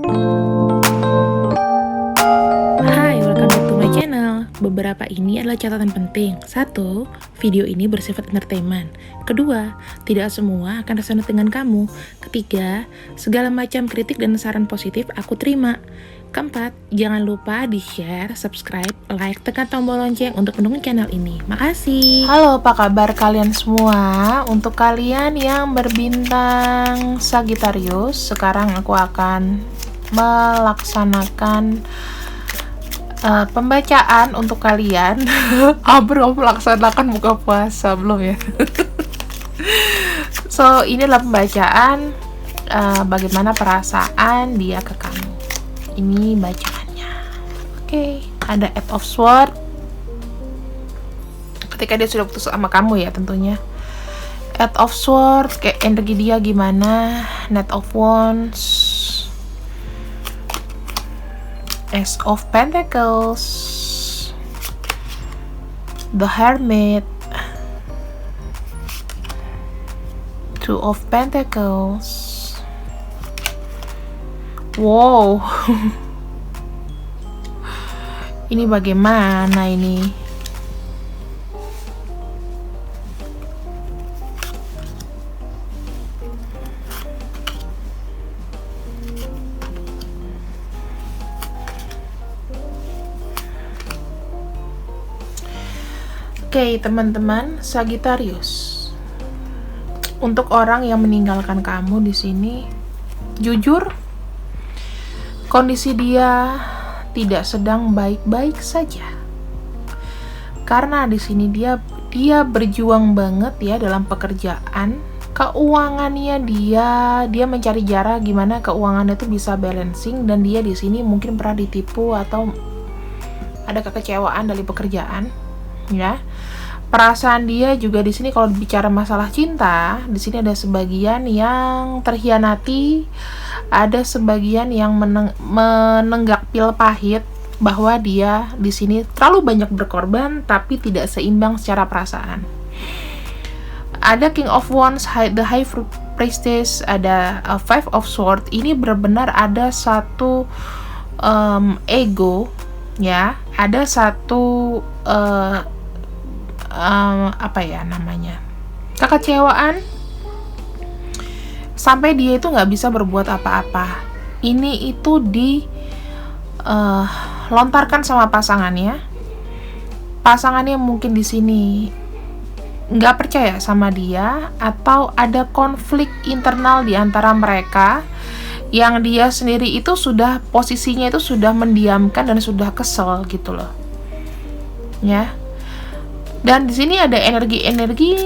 Hai, welcome back to my channel. Beberapa ini adalah catatan penting. Satu, video ini bersifat entertainment. Kedua, tidak semua akan resonate dengan kamu. Ketiga, segala macam kritik dan saran positif aku terima. Keempat, jangan lupa di-share, subscribe, like, tekan tombol lonceng untuk mendukung channel ini. Makasih. Halo, apa kabar kalian semua? Untuk kalian yang berbintang Sagittarius, sekarang aku akan melaksanakan pembacaan untuk kalian. Belum melaksanakan buka puasa, belum ya? So, ini adalah pembacaan bagaimana perasaan dia ke kamu. Ini bacaannya. Oke, ada Eight of Swords. Ketika dia sudah putus sama kamu ya tentunya. Eight of Swords, kayak energi dia gimana. Knight of Wands, Ace of Pentacles, The Hermit, Two of Pentacles. Wow. Ini bagaimana ini? Oke, teman-teman Sagittarius. Untuk orang yang meninggalkan kamu di sini, jujur, kondisi dia tidak sedang baik-baik saja. Karena di sini dia berjuang banget ya dalam pekerjaan, keuangannya dia mencari cara gimana keuangannya itu bisa balancing, dan dia di sini mungkin pernah ditipu atau ada kekecewaan dari pekerjaan. Ya, perasaan dia juga di sini kalau bicara masalah cinta, di sini ada sebagian yang terhianati, ada sebagian yang menenggak pil pahit bahwa dia di sini terlalu banyak berkorban tapi tidak seimbang secara perasaan. Ada King of Wands, the High Priestess, ada Five of Swords. Ini benar-benar ada satu ego, ya, ada satu kekecewaan sampai dia itu nggak bisa berbuat apa-apa. Ini itu lontarkan sama pasangannya mungkin di sini nggak percaya sama dia, atau ada konflik internal di antara mereka yang dia sendiri itu sudah posisinya itu sudah mendiamkan dan sudah kesel gitu loh, ya. Dan di sini ada energi-energi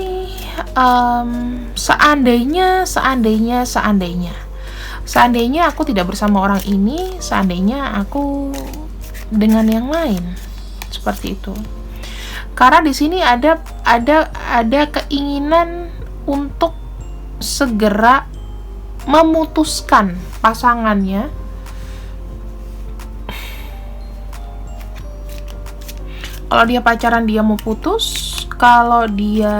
seandainya aku tidak bersama orang ini, seandainya aku dengan yang lain, seperti itu. Karena di sini ada keinginan untuk segera memutuskan pasangannya. Kalau dia pacaran dia mau putus, kalau dia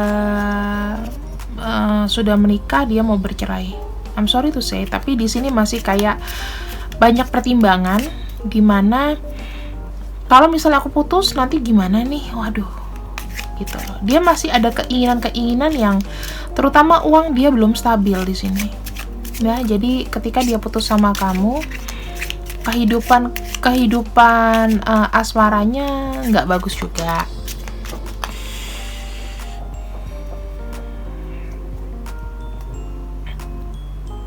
sudah menikah dia mau bercerai. I'm sorry to say, tapi di sini masih kayak banyak pertimbangan, gimana kalau misalnya aku putus nanti gimana nih, waduh, gitu loh. Dia masih ada keinginan yang terutama uang dia belum stabil di sini. Ya, jadi ketika dia putus sama kamu, kehidupan asmaranya nggak bagus juga.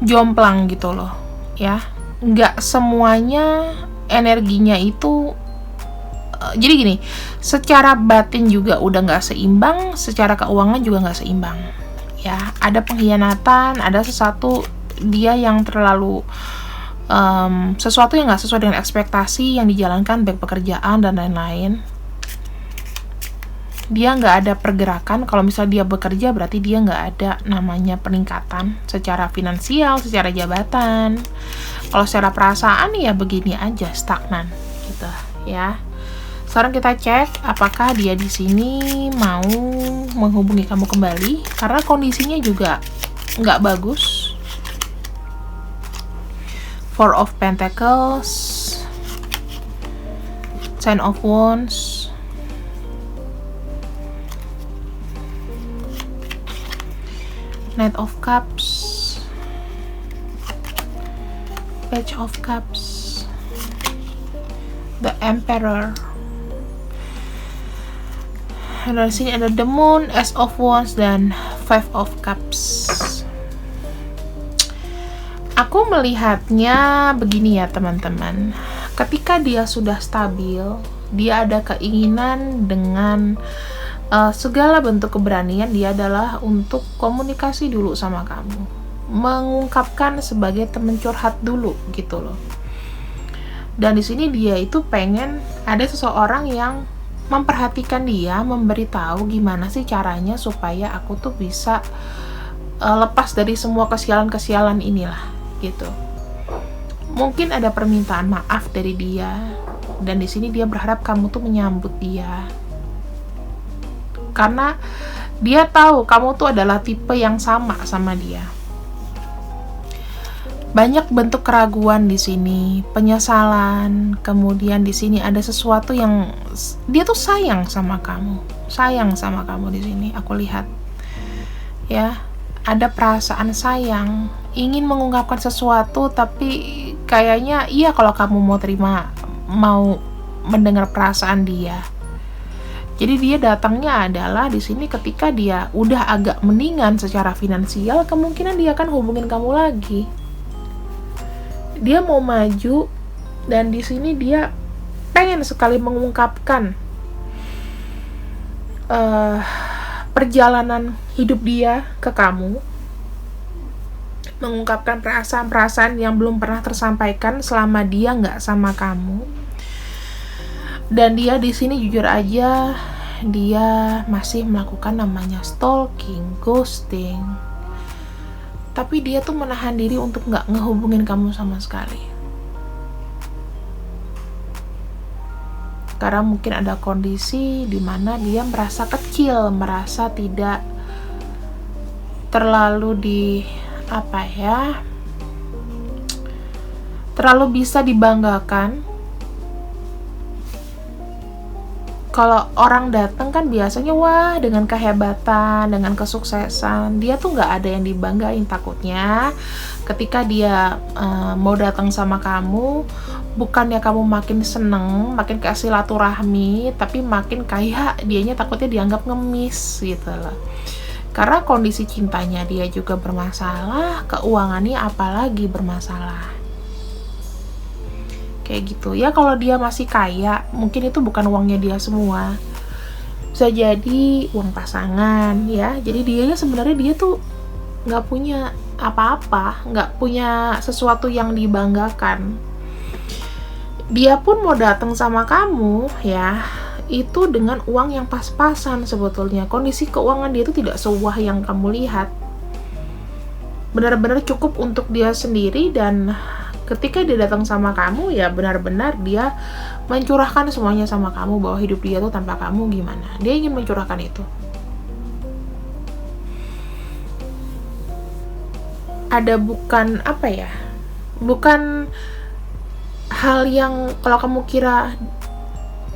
Jomplang gitu loh, ya. Nggak semuanya energinya itu jadi gini, secara batin juga udah nggak seimbang, secara keuangan juga nggak seimbang, ya. Ada pengkhianatan, ada sesuatu dia yang terlalu sesuatu yang nggak sesuai dengan ekspektasi yang dijalankan, baik pekerjaan dan lain-lain. Dia nggak ada pergerakan. Kalau misalnya dia bekerja berarti dia nggak ada namanya peningkatan secara finansial, secara jabatan. Kalau secara perasaan ya begini aja, stagnan gitu, ya. Sekarang kita cek apakah dia di sini mau menghubungi kamu kembali, karena kondisinya juga nggak bagus. Four of Pentacles, Ten of Wands, Knight of Cups, Page of Cups, The Emperor. Dan sini ada The Moon, Ace of Wands, dan Five of Cups. Aku melihatnya begini ya teman-teman. Ketika dia sudah stabil, dia ada keinginan dengan segala bentuk keberanian, dia adalah untuk komunikasi dulu sama kamu, mengungkapkan sebagai teman curhat dulu gitu loh. Dan di sini dia itu pengen ada seseorang yang memperhatikan dia, memberitahu gimana sih caranya supaya aku tuh bisa lepas dari semua kesialan-kesialan inilah gitu. Mungkin ada permintaan maaf dari dia, dan di sini dia berharap kamu tuh menyambut dia, karena dia tahu kamu tuh adalah tipe yang sama dia. Banyak bentuk keraguan di sini, penyesalan, kemudian di sini ada sesuatu yang dia tuh sayang sama kamu di sini. Aku lihat, ya, ada perasaan sayang, ingin mengungkapkan sesuatu, tapi kayaknya iya kalau kamu mau mendengar perasaan dia. Jadi dia datangnya adalah di sini ketika dia udah agak mendingan secara finansial, kemungkinan dia akan hubungin kamu lagi. Dia mau maju, dan di sini dia pengen sekali mengungkapkan perjalanan hidup dia ke kamu, mengungkapkan perasaan-perasaan yang belum pernah tersampaikan selama dia nggak sama kamu. Dan dia di sini jujur aja, dia masih melakukan namanya stalking, ghosting. Tapi dia tuh menahan diri untuk nggak ngehubungin kamu sama sekali. Karena mungkin ada kondisi di mana dia merasa kecil, merasa tidak terlalu terlalu bisa dibanggakan. Kalau orang datang kan biasanya wah dengan kehebatan, dengan kesuksesan, dia tuh nggak ada yang dibanggain. Takutnya ketika dia mau datang sama kamu, bukannya kamu makin seneng, makin kasih silaturahmi, tapi makin kayak dianya takutnya dianggap ngemis gitu loh. Karena kondisi cintanya dia juga bermasalah, keuangannya apalagi bermasalah. Kayak gitu ya. Kalau dia masih kaya, mungkin itu bukan uangnya dia semua, bisa jadi uang pasangan ya. Jadi dianya sebenarnya dia tuh nggak punya apa-apa, nggak punya sesuatu yang dibanggakan. Dia pun mau datang sama kamu ya, itu dengan uang yang pas-pasan. Sebetulnya kondisi keuangan dia itu tidak sewah yang kamu lihat, benar-benar cukup untuk dia sendiri. Dan ketika dia datang sama kamu, ya benar-benar dia mencurahkan semuanya sama kamu, bahwa hidup dia tuh tanpa kamu gimana. Dia ingin mencurahkan itu. Ada bukan bukan hal yang kalau kamu kira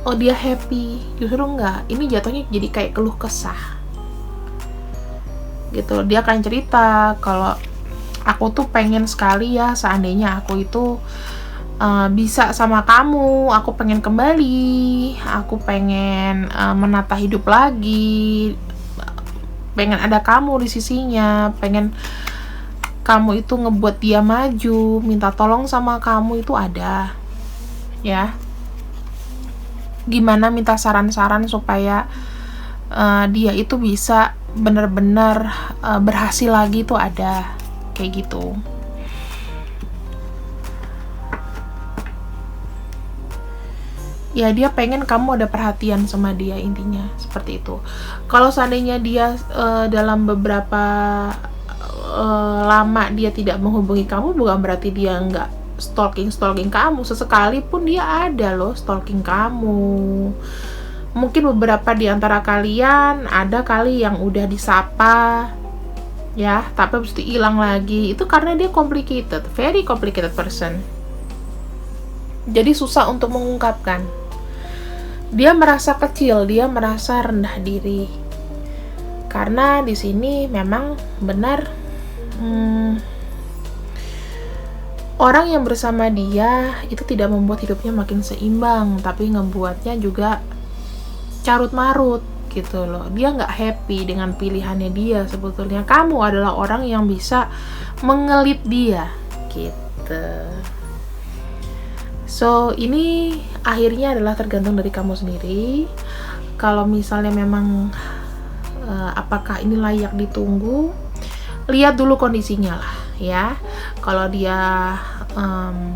oh dia happy, justru enggak. Ini jatuhnya jadi kayak keluh kesah gitu. Dia akan cerita kalau aku tuh pengen sekali ya seandainya aku itu bisa sama kamu, aku pengen kembali, aku pengen menata hidup lagi, pengen ada kamu di sisinya, pengen kamu itu ngebuat dia maju, minta tolong sama kamu itu ada ya. Gimana minta saran-saran supaya dia itu bisa benar-benar berhasil lagi tuh ada. Kayak gitu. Ya dia pengen kamu ada perhatian sama dia, intinya seperti itu. Kalau seandainya dia dalam beberapa lama dia tidak menghubungi kamu, bukan berarti dia nggak stalking kamu. Sesekali pun dia ada loh stalking kamu. Mungkin beberapa di antara kalian ada kali yang udah disapa ya, tapi habis itu hilang lagi. Itu karena dia complicated, very complicated person. Jadi susah untuk mengungkapkan. Dia merasa kecil, dia merasa rendah diri. Karena di sini memang benar orang yang bersama dia itu tidak membuat hidupnya makin seimbang, tapi ngebuatnya juga carut marut gitu loh. Dia nggak happy dengan pilihannya dia. Sebetulnya kamu adalah orang yang bisa mengelit dia gitu. So ini akhirnya adalah tergantung dari kamu sendiri. Kalau misalnya memang apakah ini layak ditunggu, lihat dulu kondisinya lah ya. Kalau dia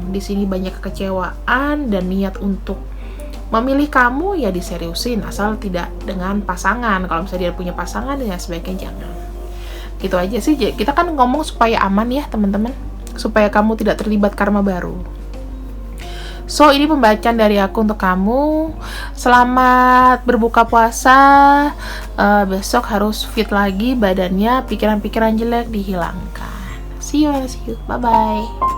di sini banyak kekecewaan dan niat untuk memilih kamu, ya diseriusin, asal tidak dengan pasangan. Kalau misalnya dia punya pasangan, ya sebaiknya jangan. Gitu aja sih. Kita kan ngomong supaya aman ya teman-teman, supaya kamu tidak terlibat karma baru. So ini pembacaan dari aku untuk kamu. Selamat berbuka puasa. Besok harus fit lagi badannya, pikiran-pikiran jelek dihilangkan. See you. Bye bye.